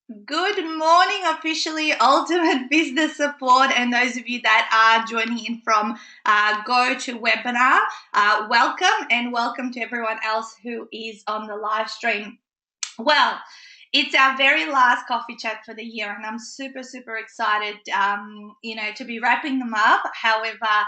Good morning, officially Ultimate Business Support, and those of you that are joining in from Go to Webinar, welcome, and welcome to everyone else who is on the live stream. Well, it's our very last coffee chat for the year, and I'm super excited, to be wrapping them up. However,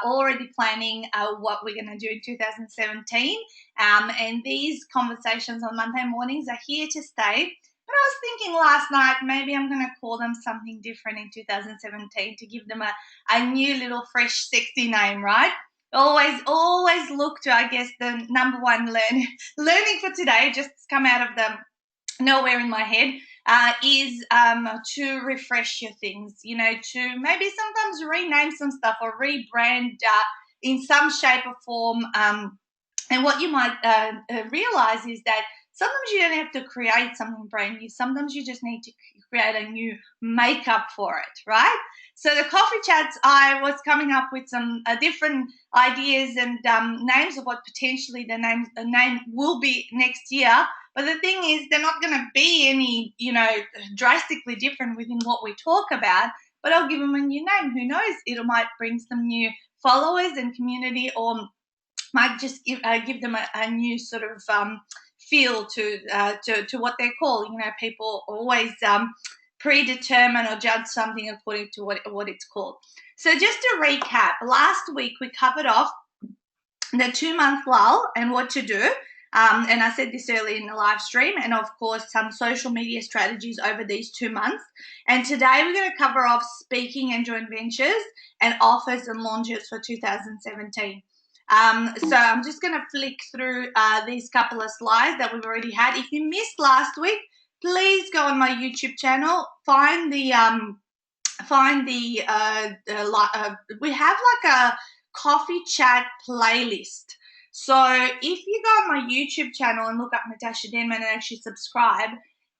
already planning what we're going to do in 2017, and these conversations on Monday mornings are here to stay. But I was thinking last night, maybe I'm going to call them something different in 2017 to give them a new little fresh, sexy name, right? Always look to, I guess, the number one learning for today, just come out of the nowhere in my head, is to refresh your things, to maybe sometimes rename some stuff or rebrand in some shape or form. And what you might realize is that sometimes you don't have to create something brand new. Sometimes you just need to create a new makeup for it, right? So the coffee chats, I was coming up with some different ideas and names of what potentially the name will be next year. But the thing is, they're not going to be any, drastically different within what we talk about. But I'll give them a new name. Who knows? It might bring some new followers and community, or might just give them a new sort of feel to what they're called. People always predetermine or judge something according to what it's called. So just to recap, last week we covered off the 2-month lull and what to do. And I said this earlier in the live stream, and of course some social media strategies over these 2 months. And today we're going to cover off speaking and joint ventures and offers and launches for 2017. So I'm just going to flick through these couple of slides that we've already had. If you missed last week, please go on my YouTube channel, find the we have like a coffee chat playlist. So if you go on my YouTube channel and look up Natasa Denman and actually subscribe,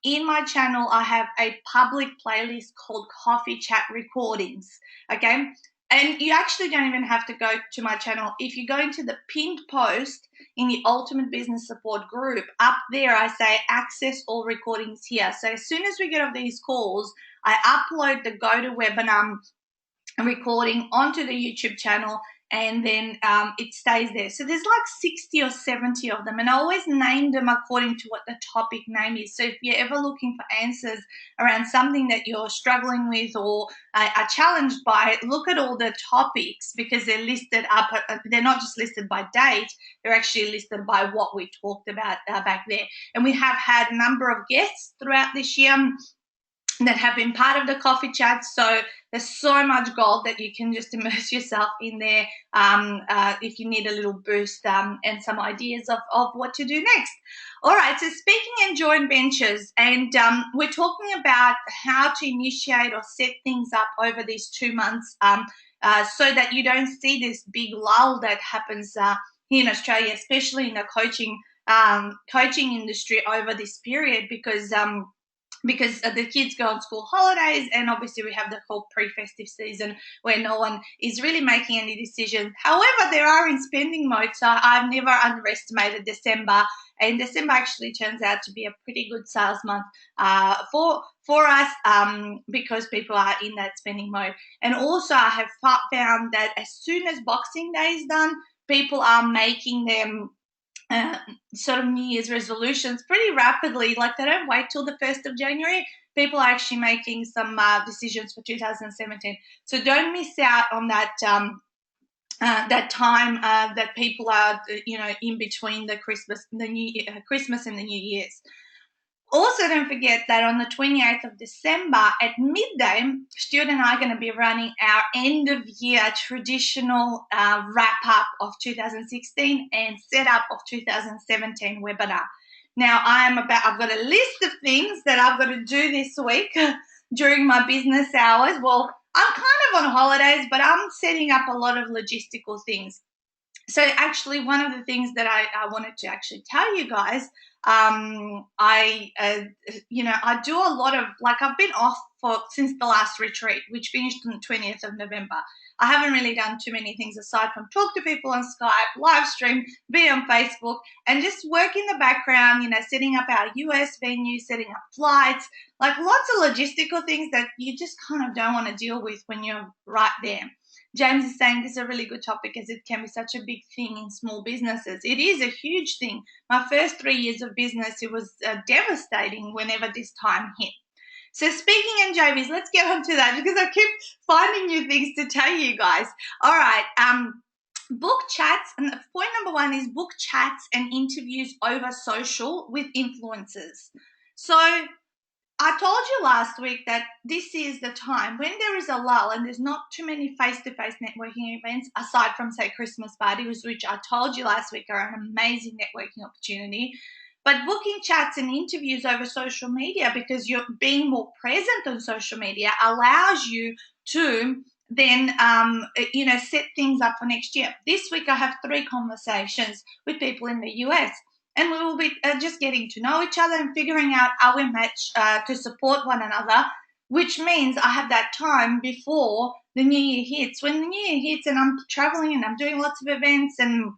in my channel I have a public playlist called Coffee Chat Recordings, okay? And you actually don't even have to go to my channel. If you go into the pinned post in the Ultimate Business Support group, up there I say access all recordings here. So as soon as we get off these calls, I upload the GoToWebinar recording onto the YouTube channel, and then it stays there. So there's like 60 or 70 of them, and I always name them according to what the topic name is. So if you're ever looking for answers around something that you're struggling with or are challenged by, look at all the topics, because they're listed up. They're not just listed by date, they're actually listed by what we talked about back there. And we have had a number of guests throughout this year that have been part of the coffee chat. So there's so much gold that you can just immerse yourself in there if you need a little boost and some ideas of what to do next. All right, so speaking in joint ventures, and we're talking about how to initiate or set things up over these 2 months so that you don't see this big lull that happens here in Australia, especially in the coaching industry over this period, because the kids go on school holidays, and obviously we have the whole pre-festive season where no one is really making any decisions. However, they are in spending mode, so I've never underestimated December, and December actually turns out to be a pretty good sales month for us because people are in that spending mode. And also I have found that as soon as Boxing Day is done, people are making them sort of New Year's resolutions pretty rapidly. Like, they don't wait till the 1st of January. People are actually making some decisions for 2017. So don't miss out on that that time that people are, in between the Christmas and the New Year's. Also, don't forget that on the 28th of December at midday, Stuart and I are going to be running our end of year traditional wrap up of 2016 and setup of 2017 webinar. Now, I've got a list of things that I've got to do this week during my business hours. Well, I'm kind of on holidays, but I'm setting up a lot of logistical things. So actually, one of the things that I wanted to actually tell you guys, I do a lot of, like, I've been off since the last retreat, which finished on the 20th of November. I haven't really done too many things aside from talk to people on Skype, live stream, be on Facebook, and just work in the background, setting up our US venue, setting up flights, like lots of logistical things that you just kind of don't want to deal with when you're right there. James is saying this is a really good topic as it can be such a big thing in small businesses. It is a huge thing. My first 3 years of business, it was devastating whenever this time hit. So speaking in JVs, let's get on to that because I keep finding new things to tell you guys. All right, book chats, and point number 1 is book chats and interviews over social with influencers. So I told you last week that this is the time when there is a lull and there's not too many face-to-face networking events aside from, say, Christmas parties, which I told you last week are an amazing networking opportunity. But booking chats and interviews over social media, because you're being more present on social media, allows you to then, set things up for next year. This week I have 3 conversations with people in the US. And we will be just getting to know each other and figuring out our match to support one another, which means I have that time before the new year hits. When the new year hits and I'm traveling and I'm doing lots of events and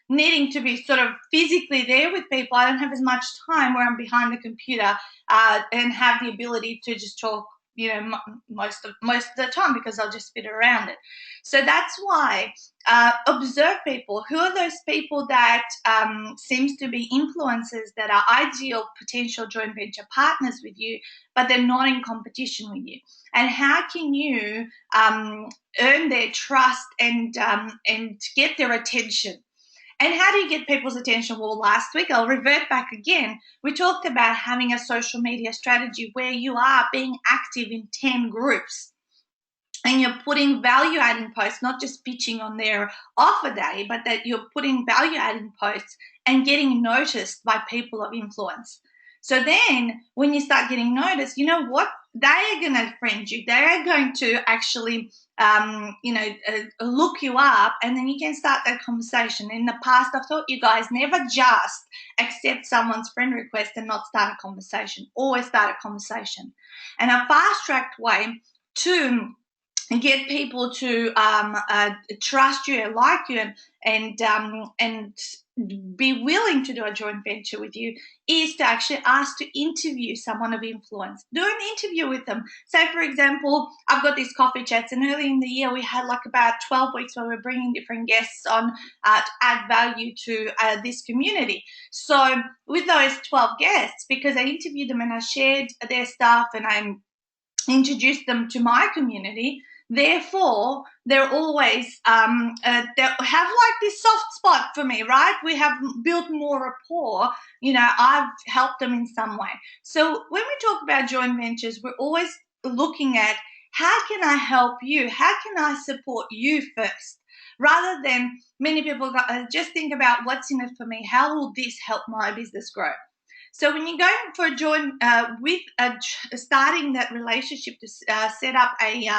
needing to be sort of physically there with people, I don't have as much time where I'm behind the computer and have the ability to just talk, most of the time because I'll just fit around it. So that's why observe people. Who are those people that seems to be influencers that are ideal potential joint venture partners with you, but they're not in competition with you? And how can you earn their trust and get their attention? And how do you get people's attention? Well, last week, I'll revert back again. We talked about having a social media strategy where you are being active in 10 groups and you're putting value-adding posts, not just pitching on their offer day, but that you're putting value-adding posts and getting noticed by people of influence. So then when you start getting noticed, you know what? They are going to friend you. They are going to actually look you up, and then you can start that conversation. In the past, I've taught you guys never just accept someone's friend request and not start a conversation. Always start a conversation. And a fast-tracked way to get people to trust you and like you and be willing to do a joint venture with you is to actually ask to interview someone of influence. Do an interview with them. Say, for example, I've got these coffee chats, and early in the year we had like about 12 weeks where we're bringing different guests on to add value to this community. So with those 12 guests, because I interviewed them and I shared their stuff and I introduced them to my community, therefore, they're always, they have like this soft spot for me, right? We have built more rapport. I've helped them in some way. So when we talk about joint ventures, we're always looking at how can I help you? How can I support you first? Rather than many people just think about what's in it for me. How will this help my business grow? So when you're going for a joint starting that relationship to set up a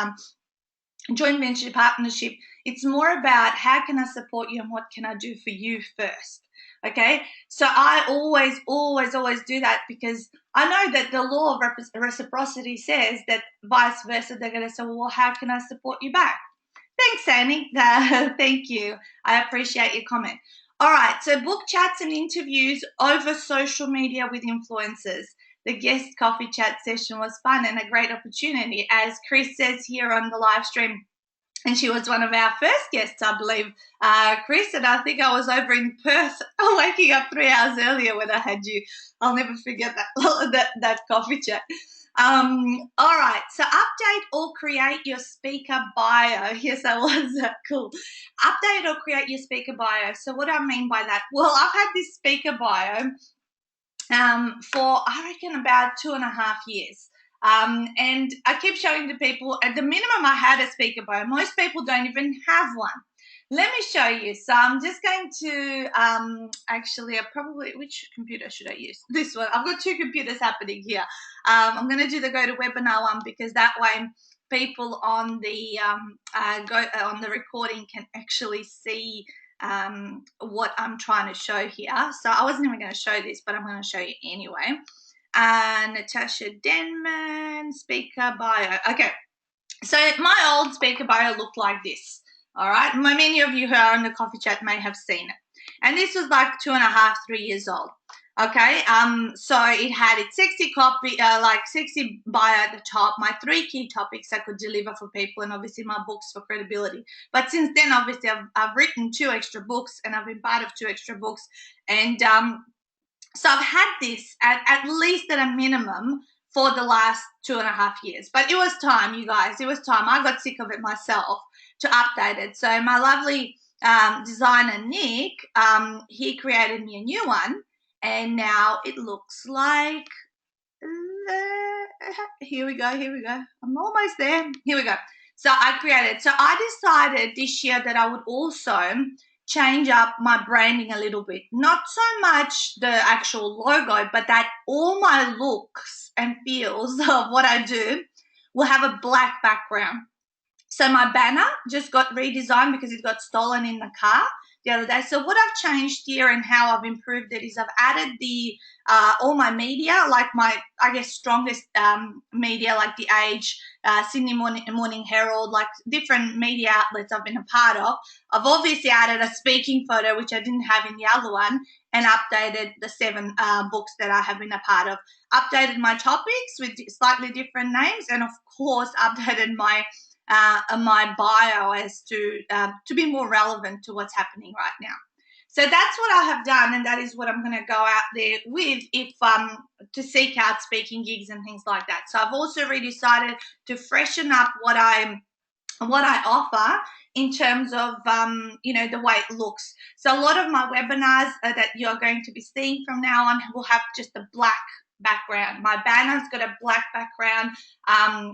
joint venture partnership, it's more about how can I support you and what can I do for you first. Okay, so I always do that because I know that the law of reciprocity says that vice versa. They're going to say, well, how can I support you back? Thanks, Annie. Thank you. I appreciate your comment. All right, so book chats and interviews over social media with influencers. The guest coffee chat session was fun and a great opportunity, as Chris says here on the live stream. And she was one of our first guests, I believe, Chris. And I think I was over in Perth, waking up 3 hours earlier when I had you. I'll never forget that coffee chat. All right, so update or create your speaker bio. Yes, I was. Cool. Update or create your speaker bio. So what do I mean by that? Well, I've had this speaker bio for, I reckon, about 2.5 years. And I keep showing to people, at the minimum I had a speaker bio. Most people don't even have one. Let me show you. So I'm just going to which computer should I use? This one. I've got 2 computers happening here. I'm going to do the GoToWebinar one because that way people on the on the recording can actually see what I'm trying to show here. So I wasn't even going to show this, but I'm going to show you anyway. Natasa Denman, speaker bio. Okay, so my old speaker bio looked like this. All right, many of you who are in the coffee chat may have seen it, and this was like 2.5, 3 years old. Okay, so it had its 60 bio at the top, my 3 key topics I could deliver for people, and obviously my books for credibility. But since then, obviously, I've written 2 extra books, and I've been part of 2 extra books, and so I've had this at least at a minimum for the last 2.5 years. But it was time, you guys. It was time. I got sick of it myself to update it. So my lovely designer, Nick, he created me a new one. And now it looks like, here we go. I'm almost there. Here we go. So I decided this year that I would also change up my branding a little bit. Not so much the actual logo, but that all my looks and feels of what I do will have a black background. So my banner just got redesigned because it got stolen in the car the other day. So what I've changed here and how I've improved it is I've added the all my media, like my, I guess, strongest media, like The Age, Sydney Morning Herald, like different media outlets I've been a part of. I've obviously added a speaking photo, which I didn't have in the other one, and updated the 7 books that I have been a part of. Updated my topics with slightly different names, and of course updated my bio as to be more relevant to what's happening right now. So that's what I have done, and that is what I'm going to go out there with if to seek out speaking gigs and things like that. So I've also really decided to freshen up what I offer in terms of the way it looks. So a lot of my webinars that you're going to be seeing from now on will have just a black background. My banner's got a black background.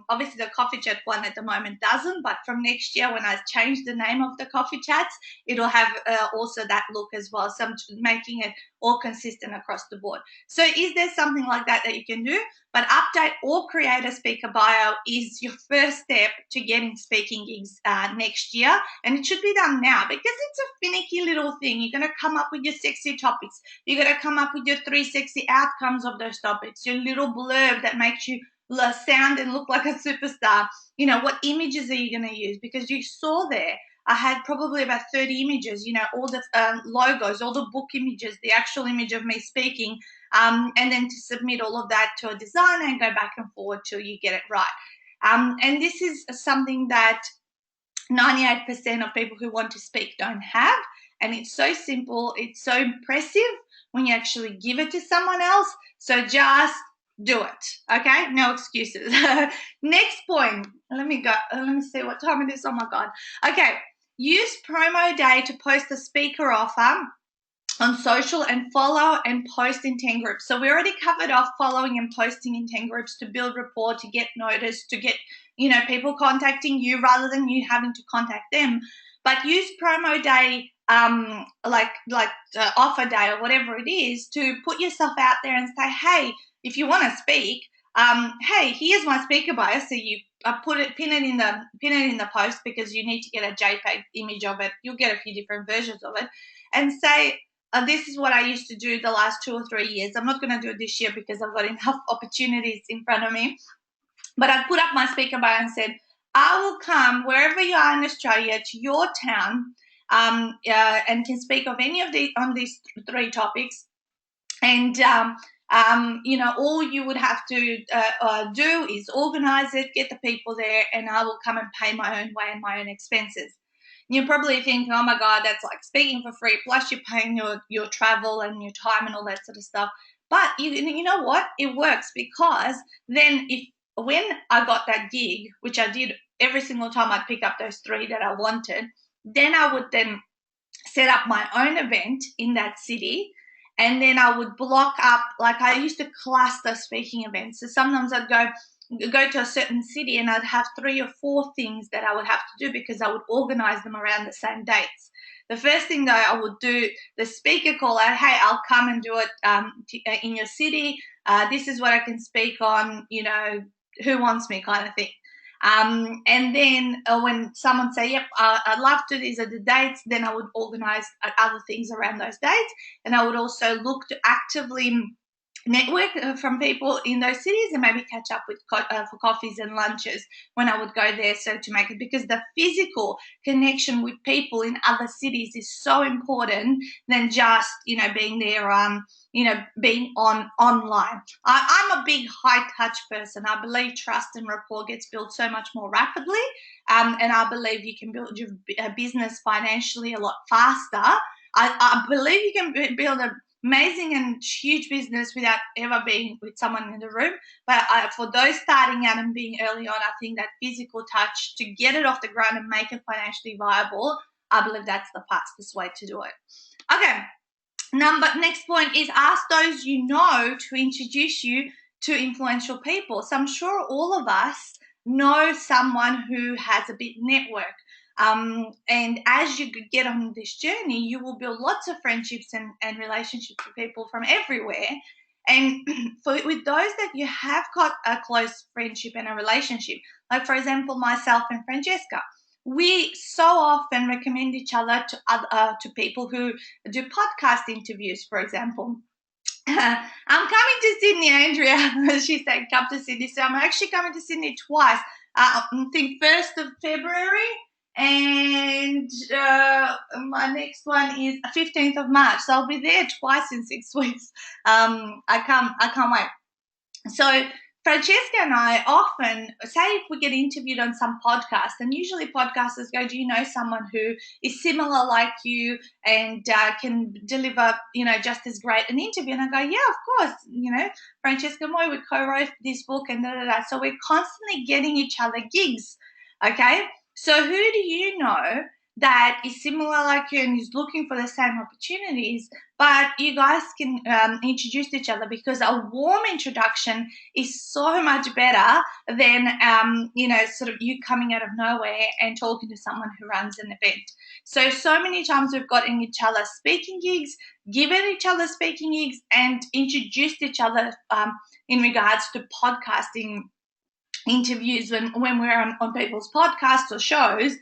Obviously the coffee chat one at the moment doesn't, but from next year when I change the name of the coffee chats, it'll have also that look as well. So I'm making it all consistent across the board. So is there something like that you can do? But update or create a speaker bio is your first step to getting speaking gigs next year. And it should be done now because it's a finicky little thing. You're going to come up with your sexy topics. You're going to come up with your 3 sexy outcomes of those topics, your little blurb that makes you sound and look like a superstar. What images are you going to use? Because you saw there, I had probably about 30 images, all the logos, all the book images, the actual image of me speaking, and then to submit all of that to a designer and go back and forward till you get it right. And this is something that 98% of people who want to speak don't have, and it's so simple, it's so impressive when you actually give it to someone else. So just do it, okay? No excuses. Next point. Let me see what time it is. Oh my God. Okay. Use promo day to post a speaker offer on social and follow and post in 10 groups. So we already covered off following and posting in 10 groups to build rapport, to get noticed, to get, people contacting you rather than you having to contact them. But use promo day, offer day or whatever it is, to put yourself out there and say, hey, if you want to speak, hey, here's my speaker bio. So you pin it in the post because you need to get a JPEG image of it. You'll get a few different versions of it, and say, this is what I used to do the last 2 or 3 years. I'm not going to do it this year because I've got enough opportunities in front of me. But I put up my speaker bio and said, I will come wherever you are in Australia to your town and can speak of any of these 3 topics. And all you would have to do is organize it, get the people there, and I will come and pay my own way and my own expenses. You're probably thinking, oh my God, that's like speaking for free, plus you're paying your travel and your time and all that sort of stuff. But you know what? It works, because then when I got that gig, which I did every single time I'd pick up those 3 that I wanted, then I would then set up my own event in that city. And then I would block up, like I used to cluster speaking events. So sometimes I'd go to a certain city and I'd have 3 or 4 things that I would have to do because I would organize them around the same dates. The first thing though, I would do the speaker call out, hey, I'll come and do it in your city. This is what I can speak on, who wants me, kind of thing. And then when someone say, yep, I'd love to, these are the dates, then I would organize other things around those dates. And I would also look to actively network from people in those cities and maybe catch up with for coffees and lunches when I would go there, so to make it, because the physical connection with people in other cities is so important than just being there being online. I'm a big high touch person. I believe trust and rapport gets built so much more rapidly, and I believe you can build your business financially a lot faster. I believe you can build a amazing and huge business without ever being with someone in the room. But for those starting out and being early on, I think that physical touch to get it off the ground and make it financially viable, I believe that's the fastest way to do it. Okay. Next point is ask those you know to introduce you to influential people. So I'm sure all of us know someone who has a big network. And as you get on this journey, you will build lots of friendships and relationships with people from everywhere. And with those that you have got a close friendship and a relationship, like for example, myself and Francesca, we so often recommend each other to people who do podcast interviews, for example. I'm coming to Sydney, Andrea. She said, come to Sydney. So I'm actually coming to Sydney twice. I think 1st of February and my next one is 15th of March. So I'll be there twice in 6 weeks. I can't wait. So Francesca and I often say, if we get interviewed on some podcast, and usually podcasters go, do you know someone who is similar like you and can deliver, just as great an interview? And I go, yeah, of course. Francesca and I, we co-wrote this book and da-da-da. So we're constantly getting each other gigs, okay? So who do you know that is similar like you and is looking for the same opportunities, but you guys can introduce each other, because a warm introduction is so much better than, sort of you coming out of nowhere and talking to someone who runs an event. So many times we've gotten each other speaking gigs, given each other speaking gigs, and introduced each other in regards to podcasting interviews when we're on people's podcasts or shows.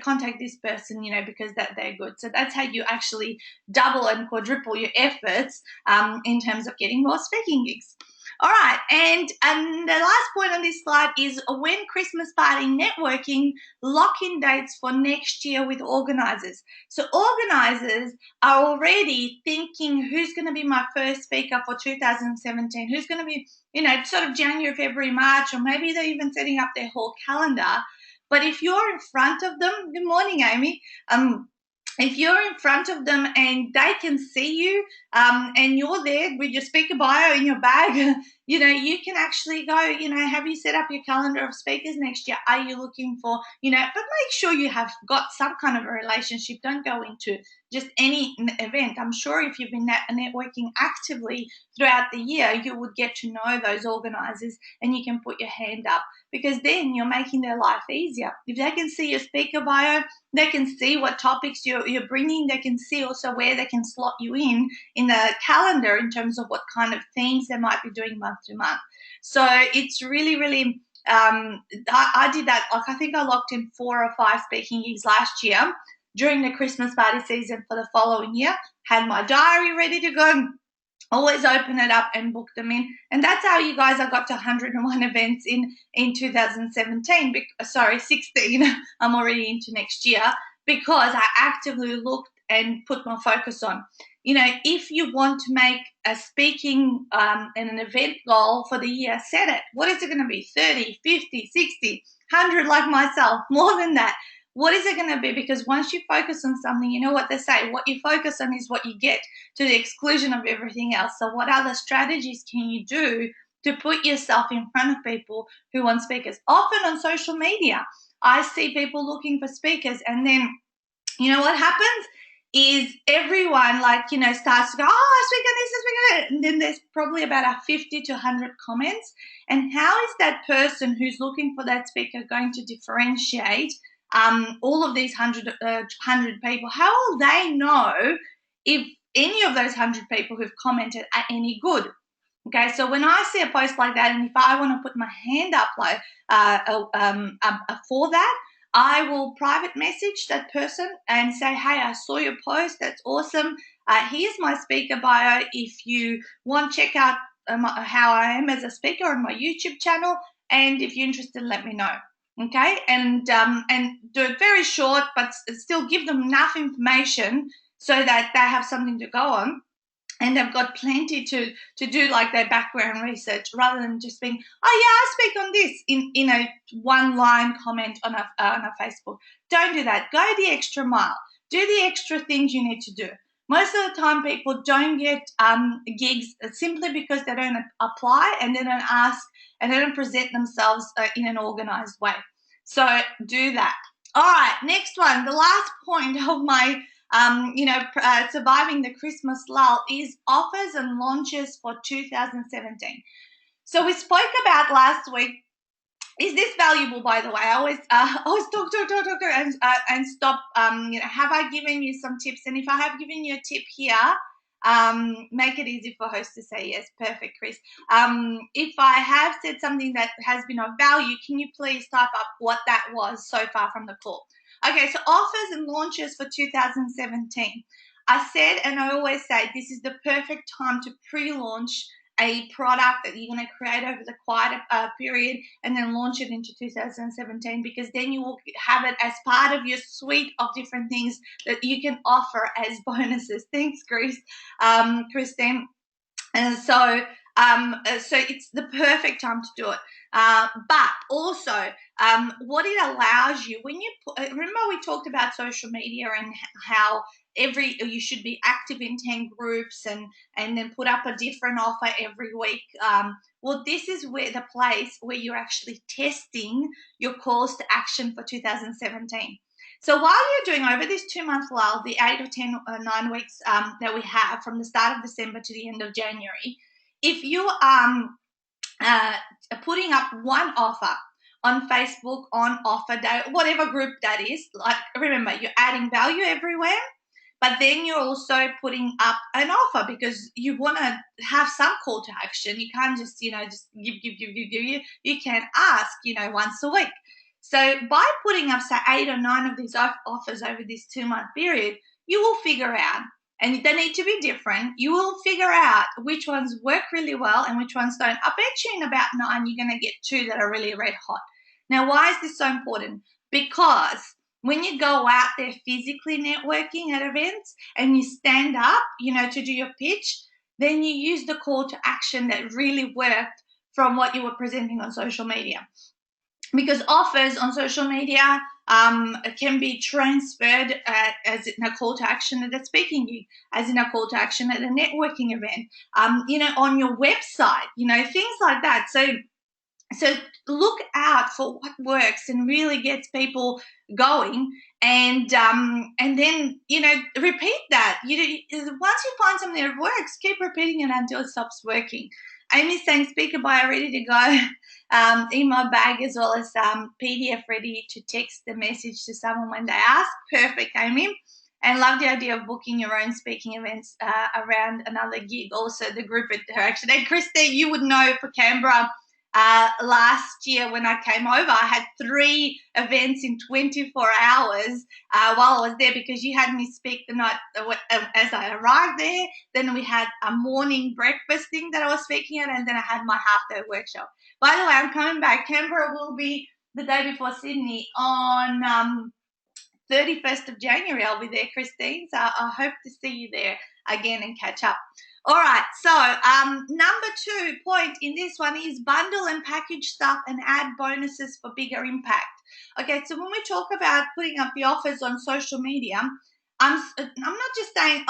Contact this person, because they're good. So that's how you actually double and quadruple your efforts in terms of getting more speaking gigs. All right, and the last point on this slide is when Christmas party networking, lock in dates for next year with organizers. So organizers are already thinking, who's going to be my first speaker for 2017? Who's going to be, sort of January, February, March, or maybe they're even setting up their whole calendar. But if you're in front of them, good morning, Amy. If you're in front of them and they can see you and you're there with your speaker bio in your bag, you can actually go, have you set up your calendar of speakers next year? Are you looking for, but make sure you have got some kind of a relationship. Don't go into just any event. I'm sure if you've been networking actively throughout the year, you would get to know those organizers and you can put your hand up, because then you're making their life easier. If they can see your speaker bio, they can see what topics you're bringing. They can see also where they can slot you in the calendar in terms of what kind of themes they might be doing month to month. So it's really, really, I did that. Like, I think I locked in 4 or 5 speaking gigs last year during the Christmas party season for the following year. Had my diary ready to go. Always open it up and book them in. And that's how you guys, I got to 101 events in 2017. 16. I'm already into next year, because I actively looked and put my focus on. If you want to make a speaking and an event goal for the year, set it. What is it going to be? 30, 50, 60, 100 like myself, more than that. What is it going to be? Because once you focus on something, you know what they say, what you focus on is what you get, to the exclusion of everything else. So what other strategies can you do to put yourself in front of people who want speakers? Often on social media, I see people looking for speakers, and then what happens is everyone starts to go, oh, speak on this, speak on that. And then there's probably about 50 to 100 comments. And how is that person who's looking for that speaker going to differentiate all of these 100 people? How will they know if any of those 100 people who've commented are any good? Okay, so when I see a post like that, and if I want to put my hand up for that, I will private message that person and say, hey, I saw your post. That's awesome. Here's my speaker bio. If you want, check out how I am as a speaker on my YouTube channel. And if you're interested, let me know. Okay, and do it very short, but still give them enough information so that they have something to go on, and they've got plenty to do, like their background research, rather than just being, oh yeah, I speak on this in a one line comment on a Facebook. Don't do that. Go the extra mile. Do the extra things you need to do. Most of the time, people don't get gigs simply because they don't apply and they don't ask and they don't present themselves in an organized way. So do that. All right, next one. The last point of my surviving the Christmas lull is offers and launches for 2017. So we spoke about last week. Is this valuable, by the way? I always talk and stop. Have I given you some tips? And if I have given you a tip here, make it easy for host to say yes. Perfect, Chris. If I have said something that has been of value, can you please type up what that was so far from the call? Okay, so offers and launches for 2017. I said, and I always say, this is the perfect time to pre-launch a product that you're going to create over the quiet period and then launch it into 2017, because then you will have it as part of your suite of different things that you can offer as bonuses. Thanks, Christine. And so it's the perfect time to do it. But also, what it allows you, when you remember we talked about social media and how you should be active in 10 groups and then put up a different offer every week. Well, this is where the place where you're actually testing your calls to action for 2017. So while you're doing over this 2-month lull, the 8 or 10 or 9 weeks that we have from the start of December to the end of January, if you are putting up one offer on Facebook on offer day, whatever group that is, like, remember, you're adding value everywhere, but then you're also putting up an offer because you want to have some call to action. You can't just, just give. You can ask, once a week. So by putting up, say, 8 or 9 of these offers over this 2-month period, you will figure out, and they need to be different, you will figure out which ones work really well and which ones don't. I bet you in about 9, you're going to get 2 that are really red hot. Now, why is this so important? Because when you go out there physically networking at events and you stand up, to do your pitch, then you use the call to action that really worked from what you were presenting on social media. Because offers on social media can be transferred as in a call to action at a speaking gig, as in a call to action at a networking event, on your website, things like that. So look out for what works and really gets people going, and then repeat that. Once you find something that works, keep repeating it until it stops working. Amy's saying speaker bio ready to go, email bag as well as PDF ready to text the message to someone when they ask. Perfect, Amy. And love the idea of booking your own speaking events around another gig. Also, the group at Direction. And Christine, you would know for Canberra, last year when I came over, I had 3 events in 24 hours while I was there, because you had me speak the night as I arrived there. Then we had a morning breakfast thing that I was speaking at, and then I had my half-day workshop. By the way, I'm coming back. Canberra will be the day before Sydney on 31st of January. I'll be there, Christine. So I hope to see you there again and catch up. All right, so number 2 point in this one is bundle and package stuff and add bonuses for bigger impact. Okay, so when we talk about putting up the offers on social media, I'm not just saying,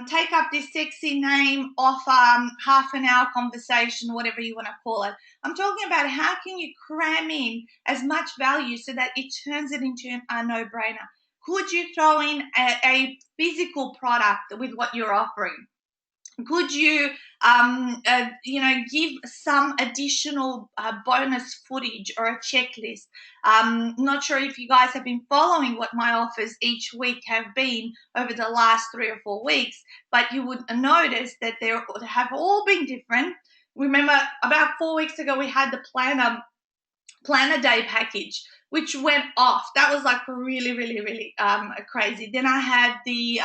take up this sexy name offer, half an hour conversation, whatever you want to call it. I'm talking about how can you cram in as much value so that it turns it into a no-brainer. Could you throw in a physical product with what you're offering? Could you, give some additional bonus footage or a checklist? Not sure if you guys have been following what my offers each week have been over the last 3 or 4 weeks, but you would notice that they have all been different. Remember, about 4 weeks ago, we had the planner day package, which went off. That was like really, really, really crazy. Then I had the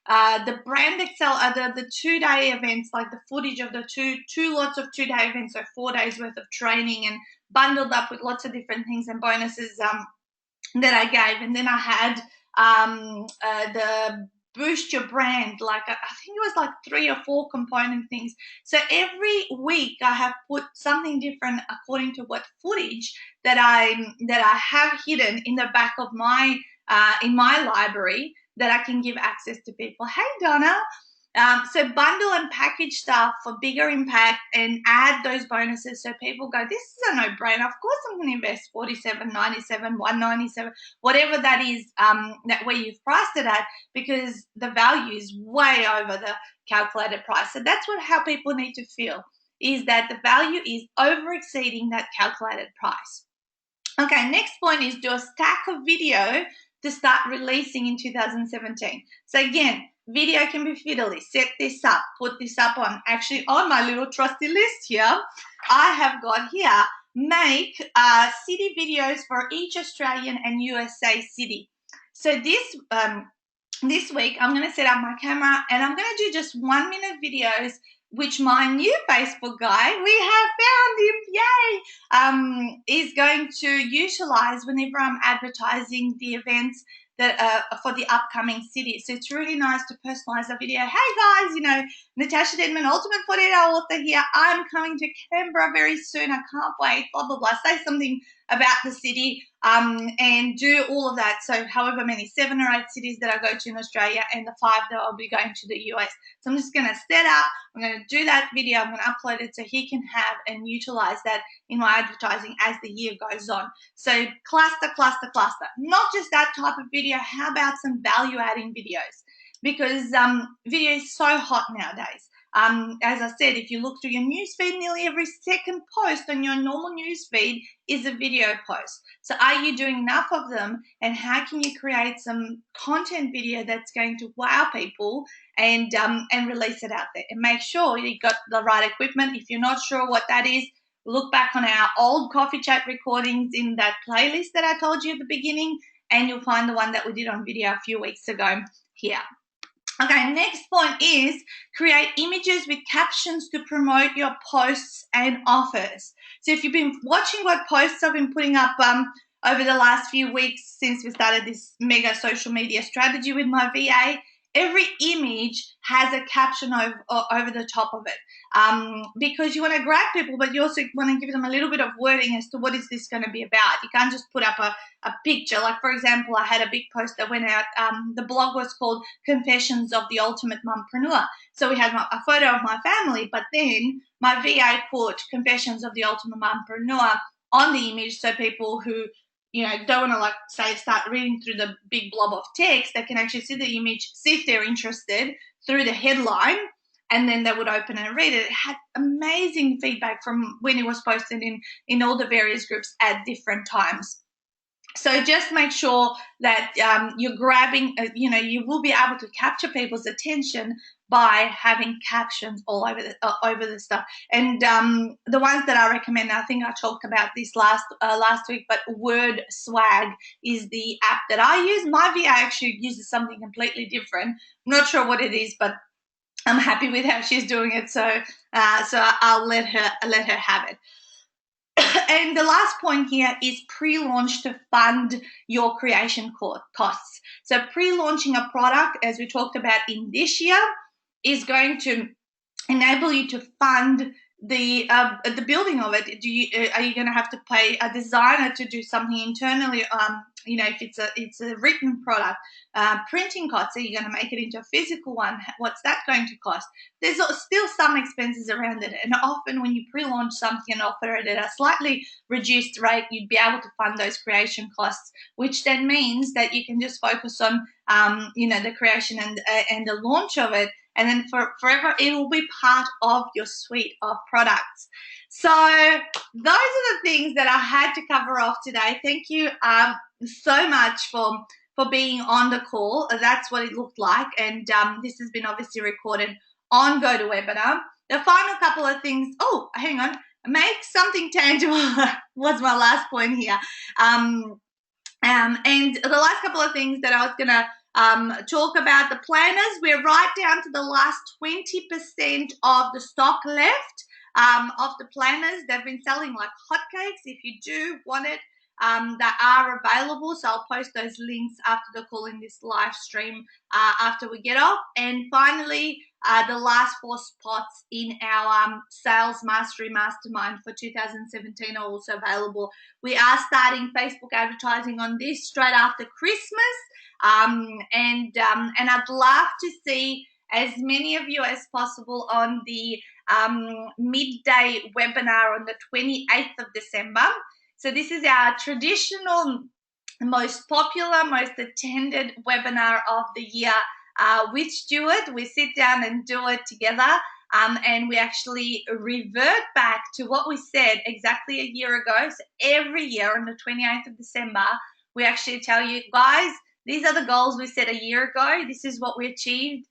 the brand Excel, the 2-day events, like the footage of the two lots of 2-day events, so 4 days worth of training, and bundled up with lots of different things and bonuses that I gave. And then I had the boost your brand, like I think it was like 3 or 4 component things. So every week I have put something different according to what footage that I have hidden in the back of my in my library that I can give access to people. Hey Donna. So bundle and package stuff for bigger impact and add those bonuses so people go, this is a no-brainer. Of course I'm going to invest $47.97, $197, whatever that is, that where you've priced it at, because the value is way over the calculated price. So that's how people need to feel, is that the value is over exceeding that calculated price. Okay, next point is do a stack of video to start releasing in 2017. So again, video can be fiddly. Set this up, put this up on my little trusty list here. I have got here, make city videos for each Australian and USA city. So this week I'm going to set up my camera and I'm going to do just 1-minute videos, which my new Facebook guy, we have found him, yay, is going to utilize whenever I'm advertising the events that for the upcoming city. So it's really nice to personalize a video. Hey guys, Natasa Denman, Ultimate 48-Hour Author here. I'm coming to Canberra very soon. I can't wait, blah, blah, blah. Say something about the city and do all of that. So however many, 7 or 8 cities that I go to in Australia and the 5 that I'll be going to the US. So I'm just going to set up, I'm going to do that video, I'm going to upload it so he can have and utilize that in my advertising as the year goes on. So cluster. Not just that type of video, how about some value-adding videos? Because video is so hot nowadays. As I said, if you look through your newsfeed, nearly every second post on your normal newsfeed is a video post. So are you doing enough of them? And how can you create some content video that's going to wow people and release it out there? And make sure you got the right equipment. If you're not sure what that is, look back on our old coffee chat recordings in that playlist that I told you at the beginning, and you'll find the one that we did on video a few weeks ago here. Okay, next point is create images with captions to promote your posts and offers. So if you've been watching what posts I've been putting up over the last few weeks since we started this mega social media strategy with my VA, every image has a caption over the top of it, because you want to grab people, but you also want to give them a little bit of wording as to what is this going to be about. You can't just put up a picture. Like, for example, I had a big post that went out. The blog was called Confessions of the Ultimate Mumpreneur. So we had a photo of my family, but then my VA put Confessions of the Ultimate Mumpreneur on the image, so people who don't want to start reading through the big blob of text, they can actually see the image, see if they're interested through the headline, and then they would open and read it. It had amazing feedback from when it was posted in all the various groups at different times. So just make sure that you're grabbing, you will be able to capture people's attention by having captions all over the stuff. And the ones that I recommend, I think I talked about this last week, but Word Swag is the app that I use. My VA actually uses something completely different. I'm not sure what it is, but I'm happy with how she's doing it. So I'll let her have it. And the last point here is pre-launch to fund your creation costs. So pre-launching a product, as we talked about in this year, is going to enable you to fund the building of it. Are you going to have to pay a designer to do something internally? If it's a written product, printing costs. Are you going to make it into a physical one? What's that going to cost? There's still some expenses around it, and often when you pre-launch something and offer it at a slightly reduced rate, you'd be able to fund those creation costs, which then means that you can just focus on the creation and the launch of it. And then forever, it will be part of your suite of products. So those are the things that I had to cover off today. Thank you so much for being on the call. That's what it looked like. And this has been obviously recorded on GoToWebinar. The final couple of things. Oh, hang on. Make something tangible was my last point here. And the last couple of things that I was going to talk about the planners. We're right down to the last 20% of the stock left of the planners. They've been selling like hotcakes. If you do want it, they are available. So I'll post those links after the call in this live stream after we get off. And finally, the last 4 spots in our Sales Mastery Mastermind for 2017 are also available. We are starting Facebook advertising on this straight after Christmas. And I'd love to see as many of you as possible on the midday webinar on the 28th of December. So this is our traditional, most popular, most attended webinar of the year with Stuart. We sit down and do it together. And we actually revert back to what we said exactly a year ago. So every year on the 28th of December, we actually tell you, guys, these are the goals we set a year ago. This is what we achieved.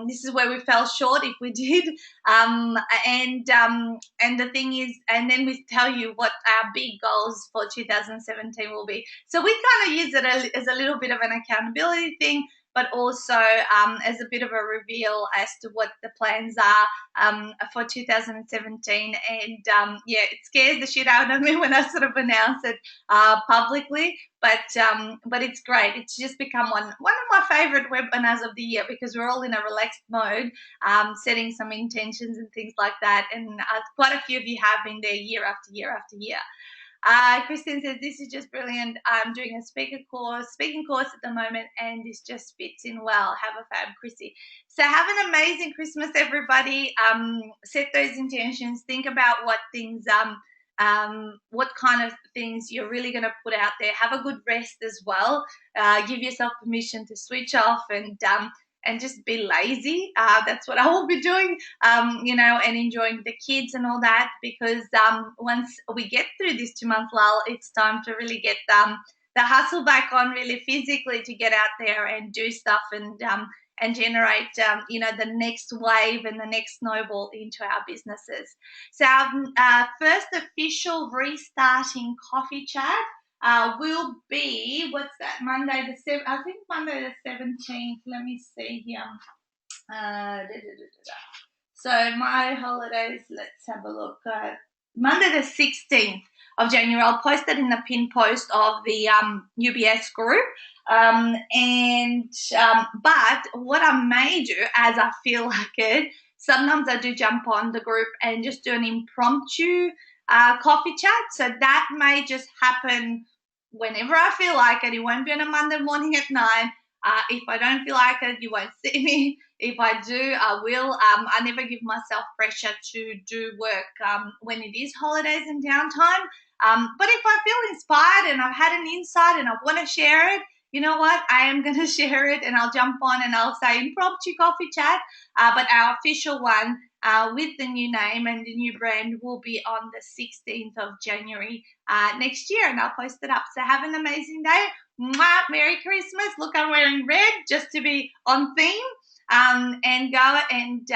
This is where we fell short if we did. And the thing is, and then we tell you what our big goals for 2017 will be. So we kind of use it as a little bit of an accountability thing, but also as a bit of a reveal as to what the plans are for 2017. And yeah, it scares the shit out of me when I sort of announce it publicly. But it's great. It's just become one of my favorite webinars of the year because we're all in a relaxed mode, setting some intentions and things like that. And quite a few of you have been there year after year after year. Christine says, this is just brilliant. I'm doing a speaking course at the moment, and this just fits in well. Have a fab, Chrissy. So have an amazing Christmas, everybody. Set those intentions. Think about what things, what kind of things you're really going to put out there. Have a good rest as well. Give yourself permission to switch off and just be lazy. That's what I will be doing, and enjoying the kids and all that, because once we get through this 2-month lull, it's time to really get the hustle back on really physically to get out there and do stuff and generate, the next wave and the next snowball into our businesses. So our first official restarting coffee chat will be, what's that, Monday the 17th. Let me see here. So my holidays, let's have a look. Monday the 16th of January. I'll post that in the pin post of the UBS group. But what I may do, as I feel like it, sometimes I do jump on the group and just do an impromptu coffee chat. So that may just happen whenever I feel like it. It won't be on a Monday morning at 9. If I don't feel like it, you won't see me. If I do, I will. I never give myself pressure to do work when it is holidays and downtime. But if I feel inspired and I've had an insight and I want to share it, you know what? I am going to share it, and I'll jump on and I'll say impromptu coffee chat. But our official one with the new name and the new brand will be on the 16th of January next year, and I'll post it up. So have an amazing day. Mwah, Merry Christmas. Look, I'm wearing red just to be on theme. And go and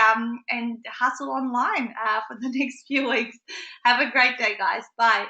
hustle online for the next few weeks. Have a great day, guys. Bye.